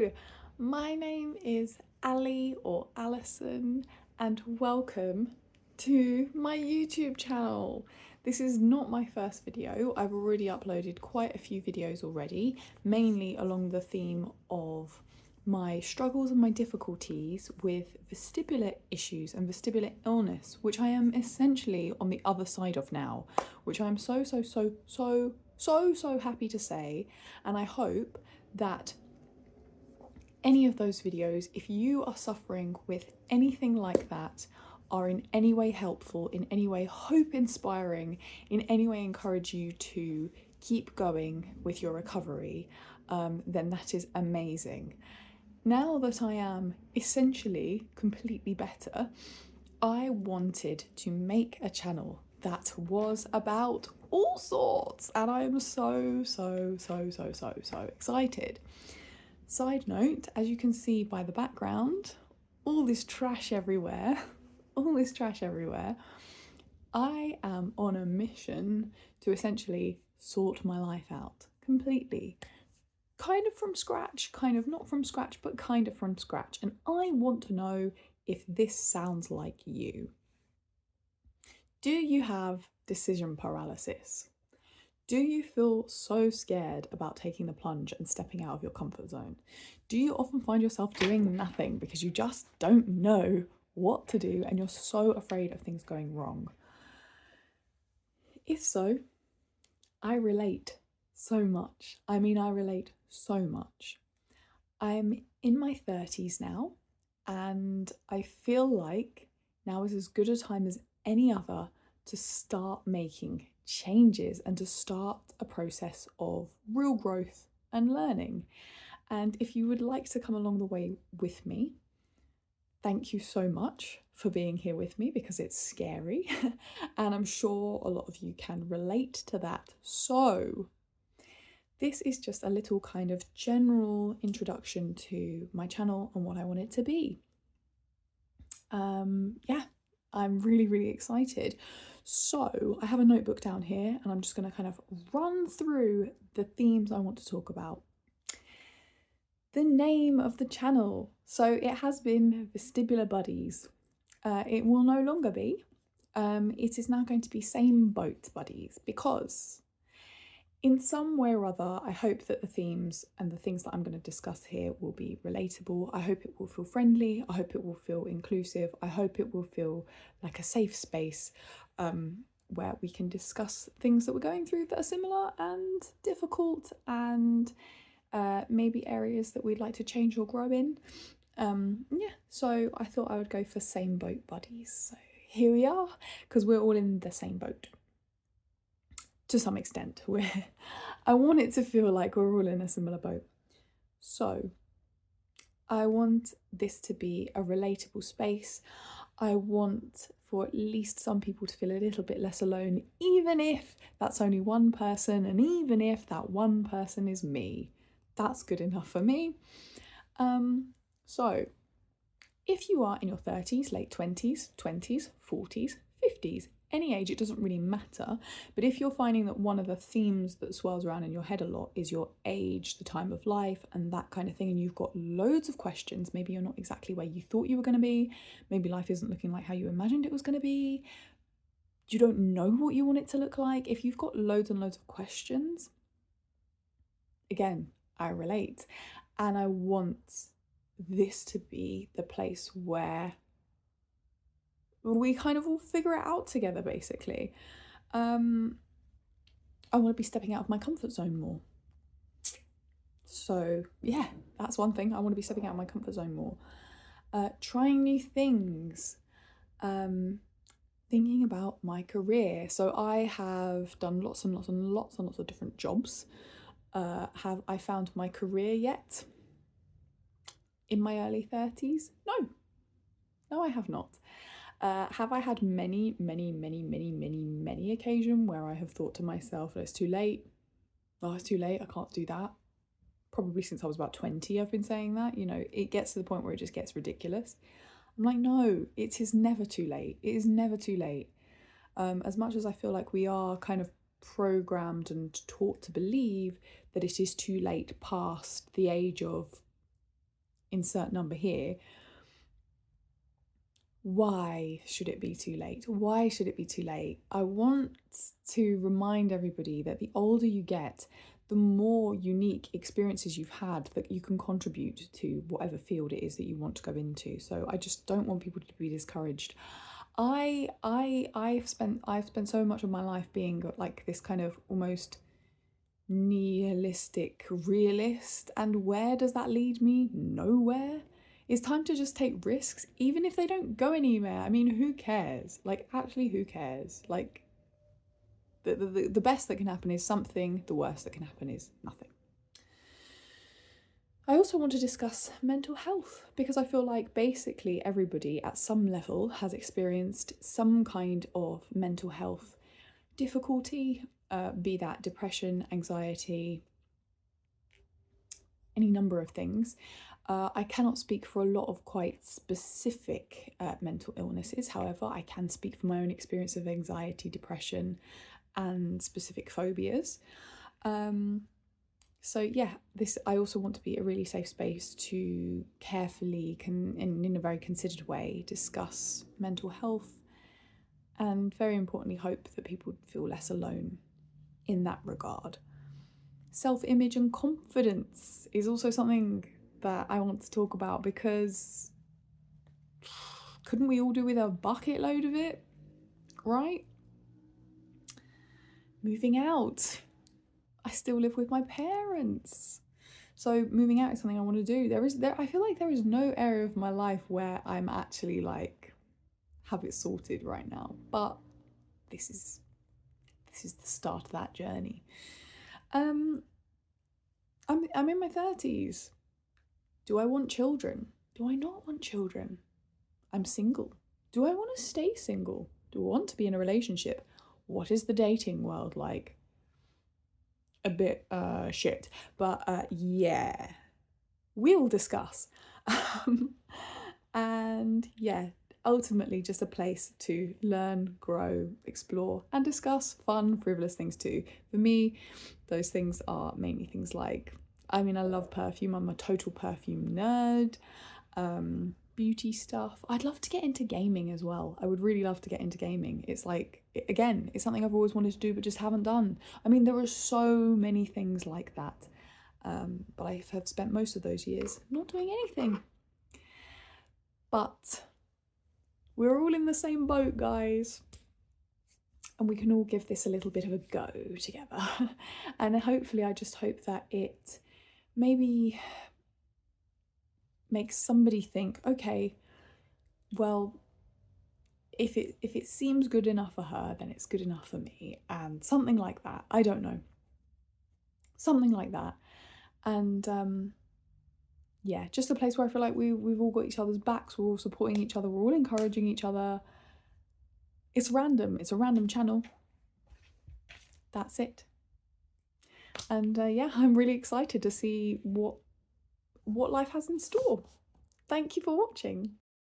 Hello, my name is Ali or Alison, and welcome to my YouTube channel. This is not my first video. I've already uploaded quite a few videos already, mainly along the theme of my struggles and my difficulties with vestibular issues and vestibular illness, which I am essentially on the other side of now, which I'm so happy to say. And I hope that any of those videos, if you are suffering with anything like that, are in any way helpful, in any way hope inspiring, in any way encourage you to keep going with your recovery, then that is amazing. Now that I am essentially completely better, I wanted to make a channel that was about all sorts, and I am so excited. Side note, as you can see by the background, all this trash everywhere, I am on a mission to essentially sort my life out completely. Kind of from scratch, kind of not from scratch, but kind of from scratch. And I want to know if this sounds like you. Do you have decision paralysis? Do you feel so scared about taking the plunge and stepping out of your comfort zone? Do you often find yourself doing nothing because you just don't know what to do and you're so afraid of things going wrong? If so, I relate so much. I relate so much. I'm in my 30s now, and I feel like now is as good a time as any other to start making changes and to start a process of real growth and learning. And if you would like to come along the way with me, thank you so much for being here with me, because it's scary and I'm sure a lot of you can relate to that. So this is just a little kind of general introduction to my channel and what I want it to be. Yeah, I'm really excited. So I have a notebook down here and I'm just going to kind of run through the themes I want to talk about. The name of the channel. So it has been Vestibular Buddies. It will no longer be. It is now going to be Same Boat Buddies, because in some way or other, I hope that the themes and the things that I'm going to discuss here will be relatable. I hope it will feel friendly. I hope it will feel inclusive. I hope it will feel like a safe space where we can discuss things that we're going through that are similar and difficult, and maybe areas that we'd like to change or grow in. Yeah, so I thought I would go for Same Boat Buddies. So here we are, because we're all in the same boat. To some extent, I want it to feel like we're all in a similar boat. So I want this to be a relatable space. I want for at least some people to feel a little bit less alone, even if that's only one person, and even if that one person is me. That's good enough for me. So if you are in your 30s, late 20s, 20s, 40s, 50s, any age, it doesn't really matter. But if you're finding that one of the themes that swirls around in your head a lot is your age, the time of life, and that kind of thing, and you've got loads of questions, maybe you're not exactly where you thought you were going to be, maybe life isn't looking like how you imagined it was going to be, you don't know what you want it to look like. If you've got loads and loads of questions, again, I relate. And I want this to be the place where we kind of all figure it out together, basically. I want to be stepping out of my comfort zone more. So yeah, that's one thing. I want to be stepping out of my comfort zone more. Trying new things. Thinking about my career. So I have done lots of different jobs. Have I found my career yet? In my early 30s? No, I have not. Have I had many occasions where I have thought to myself, it's too late. Oh, it's too late. I can't do that. Probably since I was about 20, I've been saying that. You know, it gets to the point where it just gets ridiculous. I'm like, no, it is never too late. It is never too late. As much as I feel like we are kind of programmed and taught to believe that it is too late past the age of insert number here. Why should it be too late? Why should it be too late? I want to remind everybody that the older you get, the more unique experiences you've had that you can contribute to whatever field it is that you want to go into. So I just don't want people to be discouraged. I've spent so much of my life being like this kind of almost nihilistic realist, and where does that lead me? Nowhere. It's time to just take risks, even if they don't go anywhere. I mean, who cares? Like, actually, who cares? Like, the best that can happen is something, the worst that can happen is nothing. I also want to discuss mental health because I feel like basically everybody at some level has experienced some kind of mental health difficulty, be that depression, anxiety, any number of things. I cannot speak for a lot of quite specific mental illnesses. However, I can speak from my own experience of anxiety, depression, and specific phobias. So yeah, I also want to be a really safe space to carefully and in a very considered way discuss mental health, and very importantly hope that people feel less alone in that regard. Self-image and confidence is also something that I want to talk about, because couldn't we all do with a bucket load of it, right? Moving out. I still live with my parents. So moving out is something I want to do. I feel like there is no area of my life where I'm actually like have it sorted right now. But this is the start of that journey. I'm in my 30s. Do I want children? Do I not want children? I'm single. Do I want to stay single? Do I want to be in a relationship? What is the dating world like? A bit shit, but yeah, we'll discuss. And yeah, ultimately just a place to learn, grow, explore, and discuss fun, frivolous things too. For me, those things are mainly things like, I mean, I love perfume. I'm a total perfume nerd. Beauty stuff. I'd love to get into gaming as well. I would really love to get into gaming. It's like, again, it's something I've always wanted to do but just haven't done. I mean, there are so many things like that. But I have spent most of those years not doing anything. But we're all in the same boat, guys. And we can all give this a little bit of a go together. And hopefully, I just hope that it maybe makes somebody think, okay, well, if it seems good enough for her, then it's good enough for me, and something like that. I don't know. Something like that. And yeah, just a place where I feel like we've all got each other's backs, we're all supporting each other, we're all encouraging each other. It's random. It's a random channel. That's it. And yeah, I'm really excited to see what life has in store. Thank you for watching.